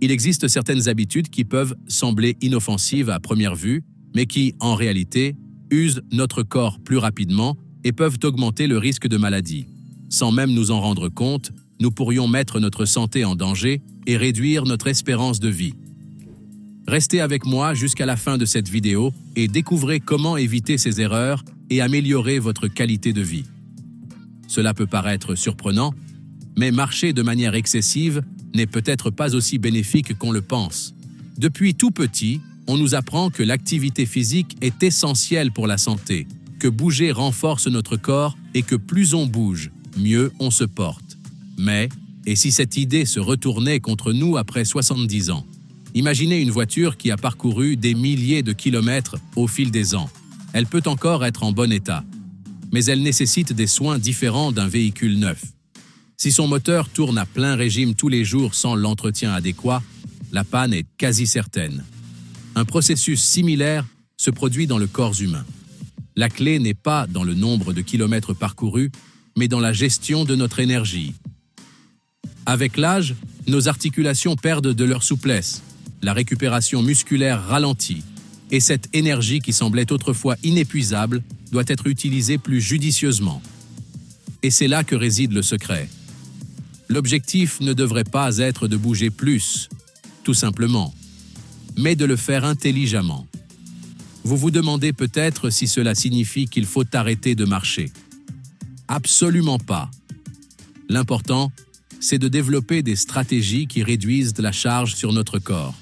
Il existe certaines habitudes qui peuvent sembler inoffensives à première vue, mais qui, en réalité, usent notre corps plus rapidement et peuvent augmenter le risque de maladie. Sans même nous en rendre compte, nous pourrions mettre notre santé en danger et réduire notre espérance de vie. Restez avec moi jusqu'à la fin de cette vidéo et découvrez comment éviter ces erreurs et améliorer votre qualité de vie. Cela peut paraître surprenant, mais marcher de manière excessive n'est peut-être pas aussi bénéfique qu'on le pense. Depuis tout petit, on nous apprend que l'activité physique est essentielle pour la santé, que bouger renforce notre corps et que plus on bouge, mieux on se porte. Mais, et si cette idée se retournait contre nous après 70 ans? Imaginez une voiture qui a parcouru des milliers de kilomètres au fil des ans. Elle peut encore être en bon état, mais elle nécessite des soins différents d'un véhicule neuf. Si son moteur tourne à plein régime tous les jours sans l'entretien adéquat, la panne est quasi certaine. Un processus similaire se produit dans le corps humain. La clé n'est pas dans le nombre de kilomètres parcourus, mais dans la gestion de notre énergie. Avec l'âge, nos articulations perdent de leur souplesse, la récupération musculaire ralentit, et cette énergie qui semblait autrefois inépuisable doit être utilisée plus judicieusement. Et c'est là que réside le secret. L'objectif ne devrait pas être de bouger plus, tout simplement, mais de le faire intelligemment. Vous vous demandez peut-être si cela signifie qu'il faut arrêter de marcher. Absolument pas. L'important, c'est de développer des stratégies qui réduisent la charge sur notre corps.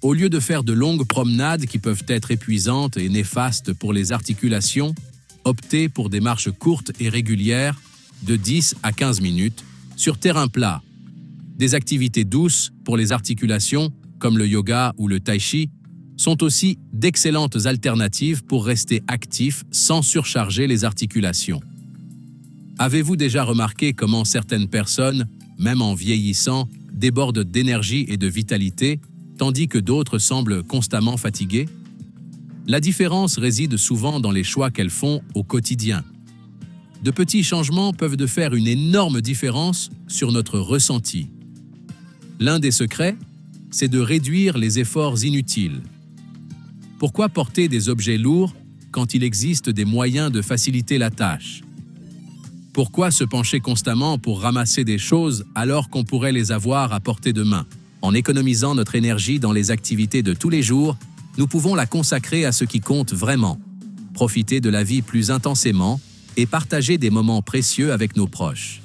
Au lieu de faire de longues promenades qui peuvent être épuisantes et néfastes pour les articulations, optez pour des marches courtes et régulières de 10 à 15 minutes sur terrain plat. Des activités douces pour les articulations, comme le yoga ou le tai chi, sont aussi d'excellentes alternatives pour rester actif sans surcharger les articulations. Avez-vous déjà remarqué comment certaines personnes, même en vieillissant, débordent d'énergie et de vitalité, tandis que d'autres semblent constamment fatiguées? La différence réside souvent dans les choix qu'elles font au quotidien. De petits changements peuvent de faire une énorme différence sur notre ressenti. L'un des secrets, c'est de réduire les efforts inutiles. Pourquoi porter des objets lourds quand il existe des moyens de faciliter la tâche? Pourquoi se pencher constamment pour ramasser des choses alors qu'on pourrait les avoir à portée de main? En économisant notre énergie dans les activités de tous les jours, nous pouvons la consacrer à ce qui compte vraiment, profiter de la vie plus intensément et partager des moments précieux avec nos proches.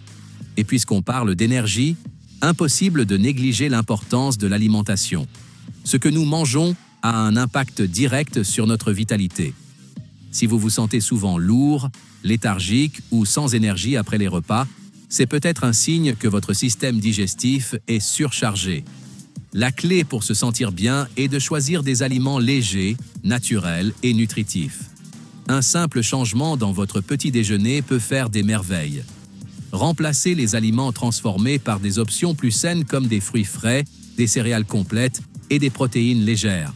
Et puisqu'on parle d'énergie, impossible de négliger l'importance de l'alimentation. Ce que nous mangeons a un impact direct sur notre vitalité. Si vous vous sentez souvent lourd, léthargique ou sans énergie après les repas, c'est peut-être un signe que votre système digestif est surchargé. La clé pour se sentir bien est de choisir des aliments légers, naturels et nutritifs. Un simple changement dans votre petit déjeuner peut faire des merveilles. Remplacez les aliments transformés par des options plus saines comme des fruits frais, des céréales complètes et des protéines légères.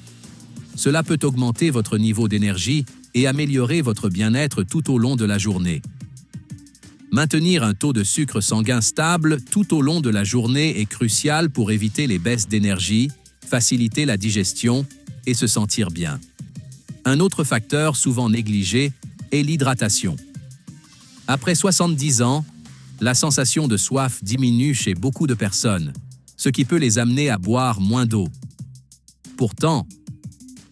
Cela peut augmenter votre niveau d'énergie et améliorer votre bien-être tout au long de la journée. Maintenir un taux de sucre sanguin stable tout au long de la journée est crucial pour éviter les baisses d'énergie, faciliter la digestion et se sentir bien. Un autre facteur souvent négligé est l'hydratation. Après 70 ans, la sensation de soif diminue chez beaucoup de personnes, ce qui peut les amener à boire moins d'eau. Pourtant,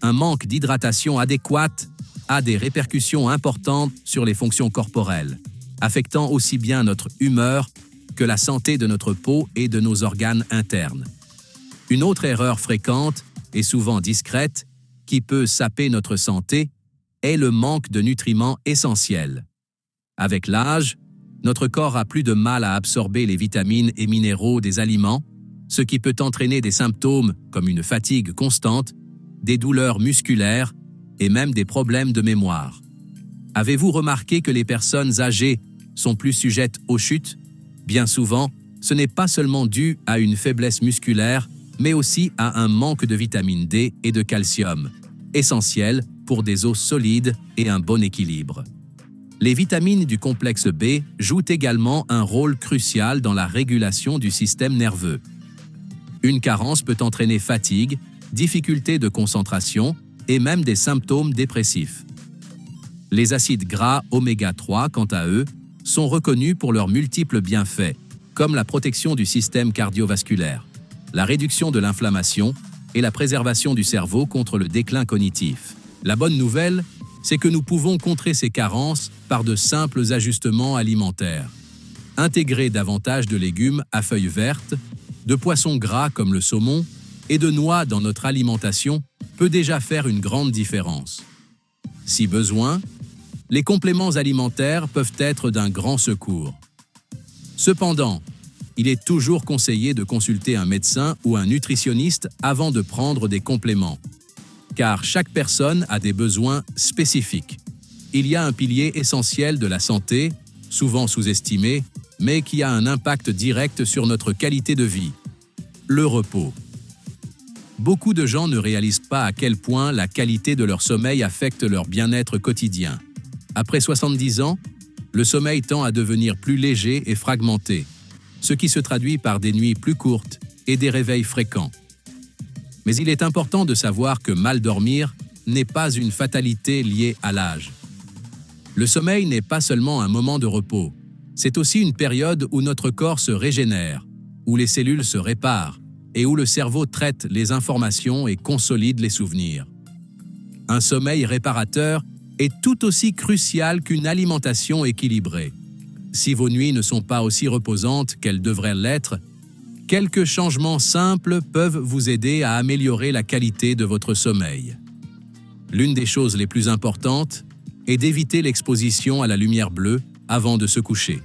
un manque d'hydratation adéquate a des répercussions importantes sur les fonctions corporelles, affectant aussi bien notre humeur que la santé de notre peau et de nos organes internes. Une autre erreur fréquente et souvent discrète qui peut saper notre santé est le manque de nutriments essentiels. Avec l'âge, notre corps a plus de mal à absorber les vitamines et minéraux des aliments, ce qui peut entraîner des symptômes comme une fatigue constante, des douleurs musculaires et même des problèmes de mémoire. Avez-vous remarqué que les personnes âgées sont plus sujettes aux chutes? Bien souvent, ce n'est pas seulement dû à une faiblesse musculaire, mais aussi à un manque de vitamine D et de calcium, essentiels pour des os solides et un bon équilibre. Les vitamines du complexe B jouent également un rôle crucial dans la régulation du système nerveux. Une carence peut entraîner fatigue, difficulté de concentration et même des symptômes dépressifs. Les acides gras oméga 3, quant à eux, sont reconnus pour leurs multiples bienfaits, comme la protection du système cardiovasculaire, la réduction de l'inflammation et la préservation du cerveau contre le déclin cognitif. La bonne nouvelle, c'est que nous pouvons contrer ces carences par de simples ajustements alimentaires. Intégrer davantage de légumes à feuilles vertes, de poissons gras comme le saumon et de noix dans notre alimentation peut déjà faire une grande différence. Si besoin, les compléments alimentaires peuvent être d'un grand secours. Cependant, il est toujours conseillé de consulter un médecin ou un nutritionniste avant de prendre des compléments, car chaque personne a des besoins spécifiques. Il y a un pilier essentiel de la santé, souvent sous-estimé, mais qui a un impact direct sur notre qualité de vie: le repos. Beaucoup de gens ne réalisent pas à quel point la qualité de leur sommeil affecte leur bien-être quotidien. Après 70 ans, le sommeil tend à devenir plus léger et fragmenté, ce qui se traduit par des nuits plus courtes et des réveils fréquents. Mais il est important de savoir que mal dormir n'est pas une fatalité liée à l'âge. Le sommeil n'est pas seulement un moment de repos, c'est aussi une période où notre corps se régénère, où les cellules se réparent et où le cerveau traite les informations et consolide les souvenirs. Un sommeil réparateur est tout aussi crucial qu'une alimentation équilibrée. Si vos nuits ne sont pas aussi reposantes qu'elles devraient l'être, quelques changements simples peuvent vous aider à améliorer la qualité de votre sommeil. L'une des choses les plus importantes est d'éviter l'exposition à la lumière bleue avant de se coucher.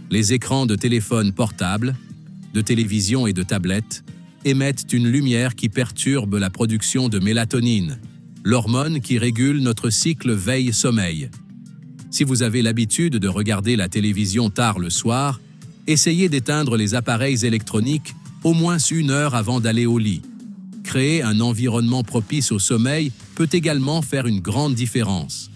Les écrans de téléphone portable, de télévision et de tablettes émettent une lumière qui perturbe la production de mélatonine, l'hormone qui régule notre cycle veille-sommeil. Si vous avez l'habitude de regarder la télévision tard le soir, essayez d'éteindre les appareils électroniques au moins 1 heure avant d'aller au lit. Créer un environnement propice au sommeil peut également faire une grande différence.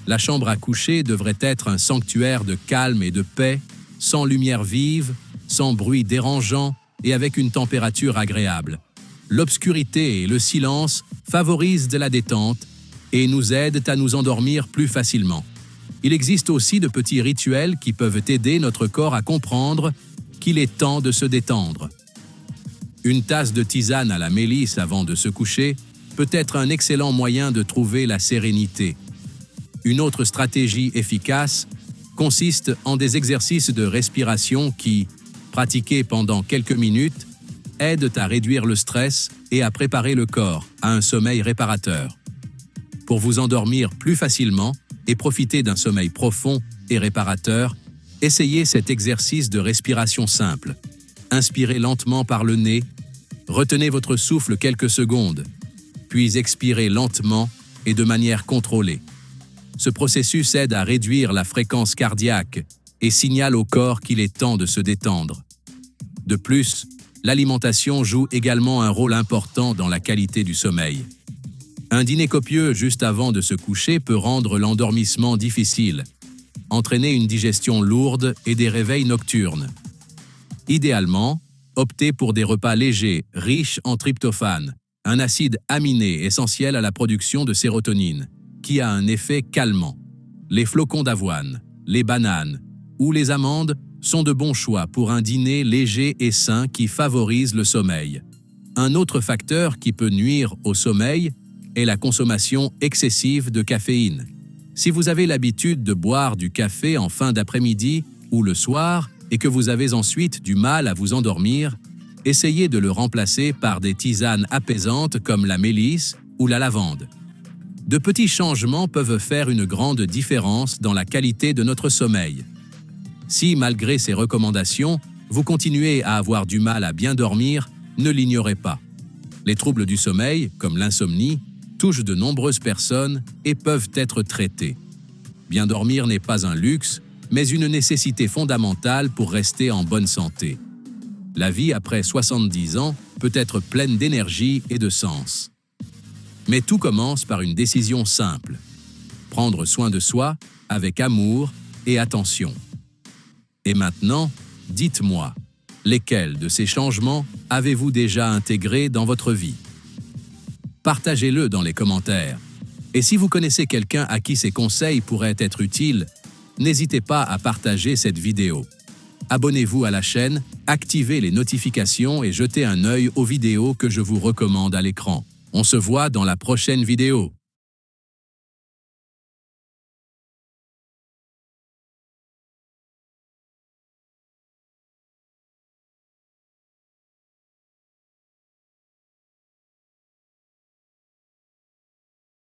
La chambre à coucher devrait être un sanctuaire de calme et de paix, sans lumière vive, sans bruit dérangeant et avec une température agréable. L'obscurité et le silence favorisent de la détente et nous aident à nous endormir plus facilement. Il existe aussi de petits rituels qui peuvent aider notre corps à comprendre qu'il est temps de se détendre. Une tasse de tisane à la mélisse avant de se coucher peut être un excellent moyen de trouver la sérénité. Une autre stratégie efficace consiste en des exercices de respiration qui, pratiqués pendant quelques minutes, aident à réduire le stress et à préparer le corps à un sommeil réparateur. Pour vous endormir plus facilement et profiter d'un sommeil profond et réparateur, essayez cet exercice de respiration simple. Inspirez lentement par le nez, retenez votre souffle quelques secondes, puis expirez lentement et de manière contrôlée. Ce processus aide à réduire la fréquence cardiaque et signale au corps qu'il est temps de se détendre. De plus, l'alimentation joue également un rôle important dans la qualité du sommeil. Un dîner copieux juste avant de se coucher peut rendre l'endormissement difficile, entraîner une digestion lourde et des réveils nocturnes. Idéalement, optez pour des repas légers, riches en tryptophane, un acide aminé essentiel à la production de sérotonine, qui a un effet calmant. Les flocons d'avoine, les bananes ou les amandes sont de bons choix pour un dîner léger et sain qui favorise le sommeil. Un autre facteur qui peut nuire au sommeil est la consommation excessive de caféine. Si vous avez l'habitude de boire du café en fin d'après-midi ou le soir et que vous avez ensuite du mal à vous endormir, essayez de le remplacer par des tisanes apaisantes comme la mélisse ou la lavande. De petits changements peuvent faire une grande différence dans la qualité de notre sommeil. Si, malgré ces recommandations, vous continuez à avoir du mal à bien dormir, ne l'ignorez pas. Les troubles du sommeil, comme l'insomnie, touchent de nombreuses personnes et peuvent être traités. Bien dormir n'est pas un luxe, mais une nécessité fondamentale pour rester en bonne santé. La vie après 70 ans peut être pleine d'énergie et de sens. Mais tout commence par une décision simple: prendre soin de soi avec amour et attention. Et maintenant, dites-moi, Lesquels de ces changements avez-vous déjà intégrés dans votre vie? Partagez-le dans les commentaires. Et si vous connaissez quelqu'un à qui ces conseils pourraient être utiles, n'hésitez pas à partager cette vidéo. Abonnez-vous à la chaîne, activez les notifications et jetez un œil aux vidéos que je vous recommande à l'écran. On se voit dans la prochaine vidéo.